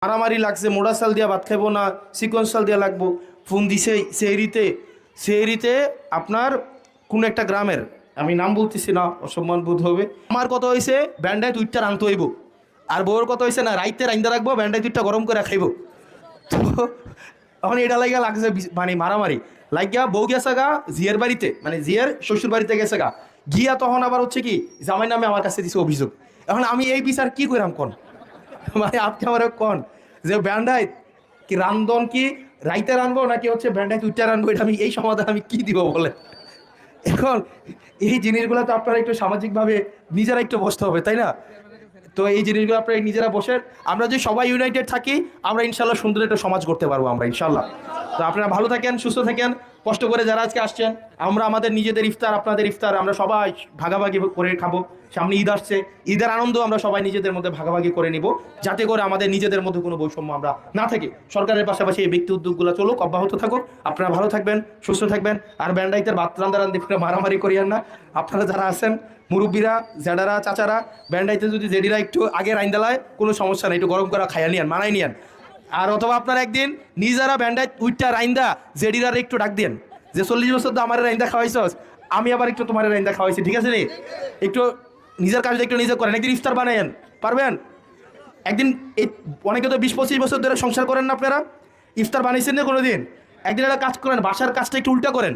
মারামারি লাগছে, মোড়া চাল দিয়া ভাত খাইবো না সিকোয়েন্স চাল দিয়া লাগবো। ফোন দিছে সেহরিতে আপনার কোন একটা গ্রামের, আমি নাম বলতেছি না, অসম্মান বোধ হবে। আমার কথা হয়েছে ব্যান্ডায় দুইটা রানতে হইব, আর বউর কথা হয়েছে না রাইতে রাইন্দা রাখবো, ব্যান্ডায় দুইটা গরম করে খাইব। তো এখন এটা লাগিয়া লাগছে মানে মারামারি লাগিয়া, বউ গেছে গা জিয়ার বাড়িতে, মানে জিয়ার শ্বশুর বাড়িতে গেছে গা, গিয়া তখন আবার হচ্ছে কি জামাই নামে আমার কাছে দিছে অভিযোগ। এখন আমি এই বিচার কি কইরাম কোন, মানে আপনি আমার কোন যে ব্যান্ডায় কি রান্ধন কি রাইতে রানবো নাকি হচ্ছে ব্যান্ডায় দুইটা রানবো, এটা আমি এই সমাধান আমি কি দিব বলে। এখন এই জিনিসগুলো তো আপনারা একটু সামাজিকভাবে নিজেরা একটু বসতে হবে, তাই না? তো এই জিনিসগুলো আপনারা নিজেরা বসেন, আমরা যদি সবাই ইউনাইটেড থাকি আমরা ইনশাল্লাহ সুন্দর একটা সমাজ করতে পারবো আমরা ইনশাল্লাহ। তো আপনারা ভালো থাকেন, সুস্থ থাকেন, কষ্ট করে যারা আজকে আসছেন। আমরা আমাদের নিজেদের ইফতার আপনাদের ইফতার আমরা সবাই ভাগাভাগি করে খাবো। সামনে ঈদ আসছে, ঈদের আনন্দ আমরা সবাই নিজেদের মধ্যে ভাগাভাগি করে নিব, যাতে করে আমাদের নিজেদের মধ্যে কোনো বৈষম্য আমরা না থাকি। সরকারের পাশাপাশি এই ব্যক্তি উদ্যোগগুলো চলুক, অব্যাহত থাকুক। আপনারা ভালো থাকবেন, সুস্থ থাকবেন। আর ব্যান্ডাইতের ভাত রান্দারান্দি করে মারামারি করিয়েন না। আপনারা যারা আছেন মুরব্বীরা, জেডারা, চাচারা, ব্যান্ডাইতে যদি জেডিরা একটু আগে রাইন্দালায় কোনো সমস্যা নেই, একটু গরম করা খাইয়া নিয়ান, মানাই নিয়ান। আর অথবা আপনারা একদিন নিজেরা ব্যান্ডাইত উইটটা রাইন্দা জেডিরার একটু ডাক দেন যে 40 বছর তো আমার রাইন্দা খাওয়াইছস, আমি আবার একটু তোমার রাইন্দা খাওয়াইছি, ঠিক আছে রে? একটু নিজের কাজটা একটু নিজে করেন, একদিন ইফতার বানায়েন, পারবেন? একদিন এই অনেকে তো 20-25 বছর ধরে সংসার করেন না, আপনারা ইফতার বানাইছেন না কোনো দিন? একদিন একটা কাজ করেন, বাসার কাজটা একটু উল্টা করেন।